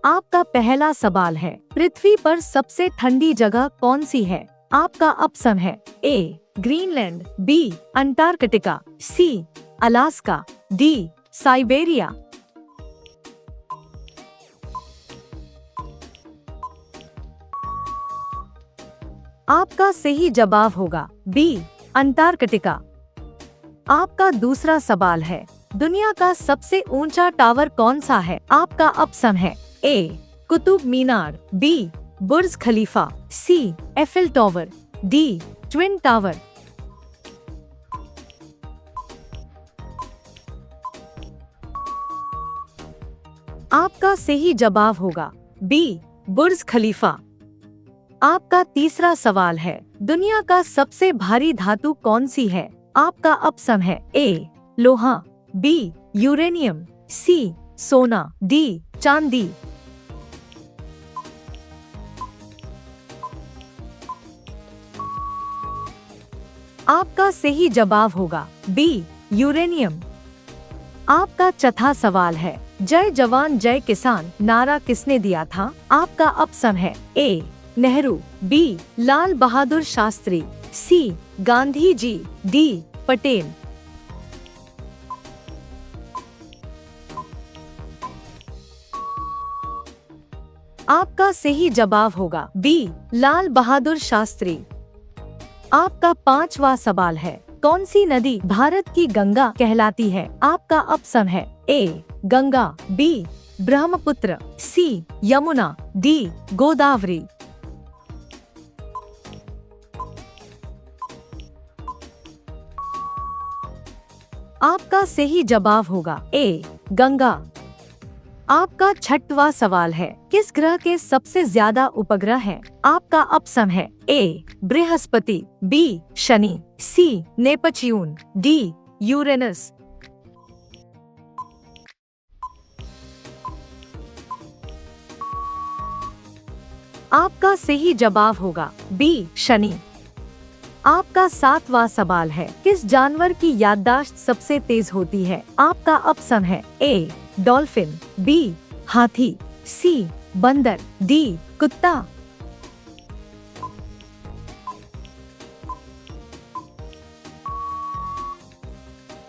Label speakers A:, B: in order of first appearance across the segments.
A: आपका पहला सवाल है, पृथ्वी पर सबसे ठंडी जगह कौन सी है? आपका ऑप्शन है ए ग्रीनलैंड, बी अंटार्कटिका, सी अलास्का, डी साइबेरिया। आपका सही जवाब होगा बी अंटार्कटिका। आपका दूसरा सवाल है, दुनिया का सबसे ऊंचा टावर कौन सा है? आपका ऑप्शन है A Qutub Minar, B Burj Khalifa, C Eiffel tower, D twin tower. आपका सही जवाब होगा बी बुर्ज खलीफा। आपका तीसरा सवाल है, दुनिया का सबसे भारी धातु कौन सी है? आपका ऑप्शन है ए लोहा, बी यूरेनियम, सी सोना, डी चांदी। आपका सही जवाब होगा बी यूरेनियम। आपका चौथा सवाल है, जय जवान जय किसान नारा किसने दिया था? आपका ऑप्शन है ए नेहरू, बी लाल बहादुर शास्त्री, सी गांधी जी, डी पटेल। आपका सही जवाब होगा बी लाल बहादुर शास्त्री। आपका पांचवा सवाल है, कौन सी नदी भारत की गंगा कहलाती है? आपका ऑप्शन है ए गंगा, बी ब्रह्मपुत्र, सी यमुना, डी गोदावरी। आपका सही जवाब होगा ए गंगा। आपका छठवां सवाल है, किस ग्रह के सबसे ज्यादा उपग्रह हैं? आपका ऑप्शन है A Brihaspati, B Shani, C Neptune, D Uranus. आपका सही जवाब होगा बी शनि। आपका सातवां सवाल है, किस जानवर की याददाश्त सबसे तेज होती है? आपका ऑप्शन है ए डॉल्फिन, बी हाथी, सी बंदर, डी कुत्ता।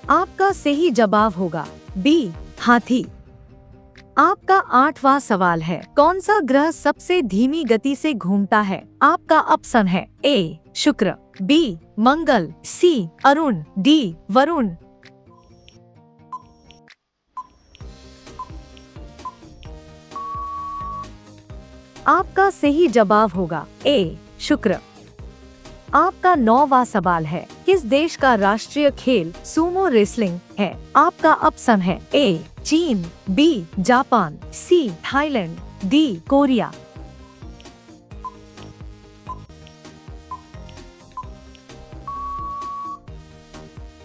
A: आपका सही जवाब होगा बी हाथी। आपका आठवां सवाल है, कौन सा ग्रह सबसे धीमी गति से घूमता है? आपका ऑप्शन है ए शुक्र, बी मंगल, सी अरुण, डी वरुण। आपका सही जवाब होगा ए शुक्र। आपका नौवां सवाल है, किस देश का राष्ट्रीय खेल सूमो रेसलिंग है? आपका ऑप्शन है ए चीन, B Japan, C Thailand, D Korea.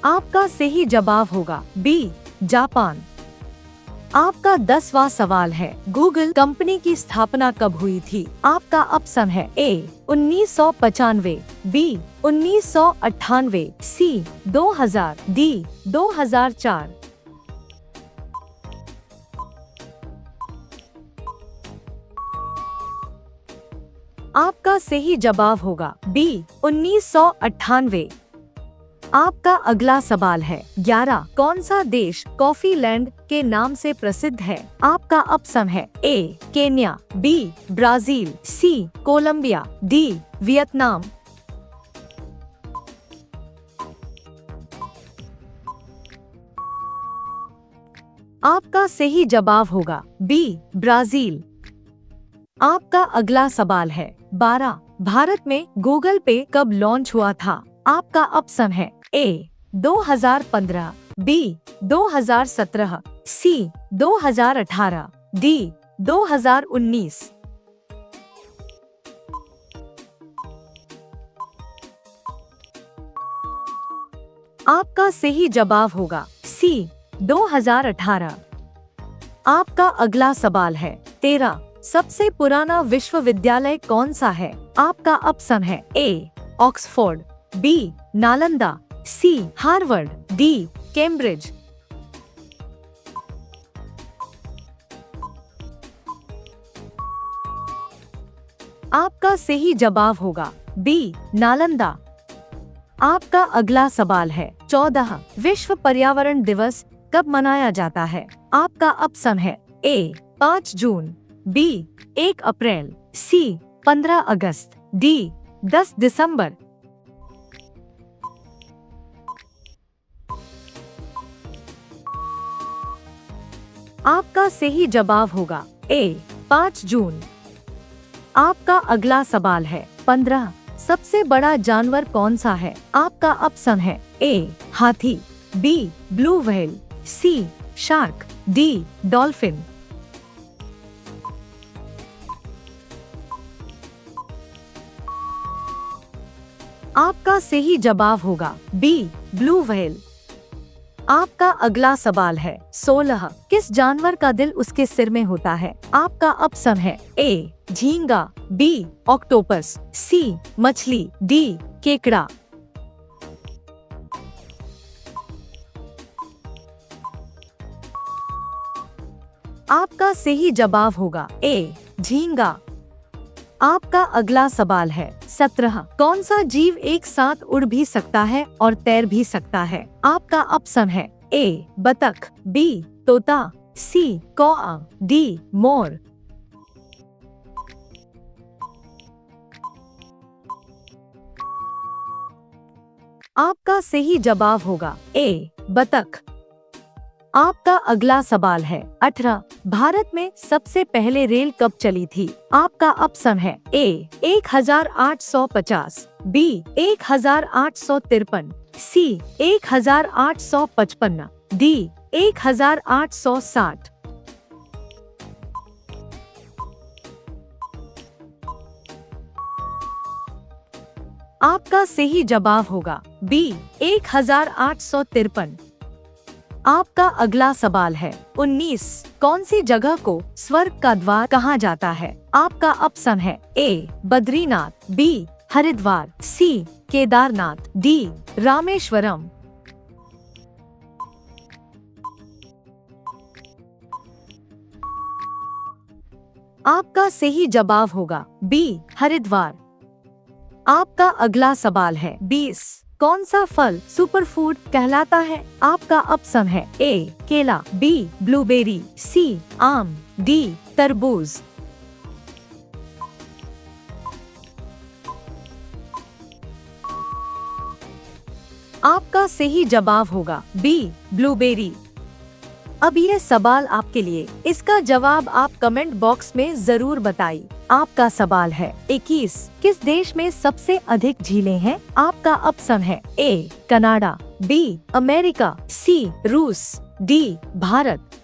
A: आपका सही जवाब होगा बी जापान। आपका 10वां सवाल है, गूगल कंपनी की स्थापना कब हुई थी? आपका ऑप्शन है ए 1995, बी 1998, सी 2000, डी 2004। आपका सही जवाब होगा बी 1998। आपका अगला सवाल है, 11 कौन सा देश कॉफी लैंड के नाम से प्रसिद्ध है? आपका ऑप्शन है ए केन्या, बी ब्राजील, सी कोलंबिया, डी वियतनाम। आपका सही जवाब होगा बी ब्राजील। आपका अगला सवाल है, 12 भारत में गूगल पे कब लॉन्च हुआ था? आपका ऑप्शन है ए 2015, बी 2017, सी 2018, डी 2019। आपका सही जवाब होगा सी 2018। आपका अगला सवाल है, 13 सबसे पुराना विश्वविद्यालय कौन सा है? आपका ऑप्शन है ए ऑक्सफोर्ड, बी नालंदा, सी हार्वर्ड, डी कैम्ब्रिज। आपका सही जवाब होगा बी नालंदा। आपका अगला सवाल है 14 विश्व पर्यावरण दिवस कब मनाया जाता है? आपका ऑप्शन है ए 5 जून, बी 1 अप्रैल, सी 15 अगस्त, डी 10 दिसंबर। आपका सही जवाब होगा ए 5 जून। आपका अगला सवाल है 15 सबसे बड़ा जानवर कौन सा है? आपका ऑप्शन है ए हाथी, बी ब्लू व्हेल, सी शार्क, डी डॉल्फिन। आपका सही जवाब होगा बी ब्लू व्हेल। आपका अगला सवाल है 16 किस जानवर का दिल उसके सिर में होता है? आपका ऑप्शन है ए झींगा, बी ऑक्टोपस, सी मछली, डी केकड़ा। आपका सही जवाब होगा ए झींगा। आपका अगला सवाल है 17 कौन सा जीव एक साथ उड़ भी सकता है और तैर भी सकता है? आपका ऑप्शन है ए बतख, बी तोता, सी कौआ, डी मोर। आपका सही जवाब होगा ए बतख। आपका अगला सवाल है 18 भारत में सबसे पहले रेल कब चली थी? आपका ऑप्शन है ए 1850, बी 1853, सी 1855, डी 1860। आपका सही जवाब होगा बी 1853। आपका अगला सवाल है 19 कौन सी जगह को स्वर्ग का द्वार कहा जाता है? आपका ऑप्शन है ए बद्रीनाथ, बी हरिद्वार, सी केदारनाथ, डी रामेश्वरम। आपका सही जवाब होगा बी हरिद्वार। आपका अगला सवाल है 20 कौन सा फल सुपरफूड कहलाता है? आपका ऑप्शन है ए केला, बी ब्लूबेरी, सी आम, डी तरबूज। आपका सही जवाब होगा बी ब्लूबेरी। अब ये सवाल आपके लिए, इसका जवाब आप कमेंट बॉक्स में जरूर बताइए। आपका सवाल है 21 किस देश में सबसे अधिक झीलें हैं? आपका ऑप्शन है ए कनाडा, बी अमेरिका, सी रूस, डी भारत।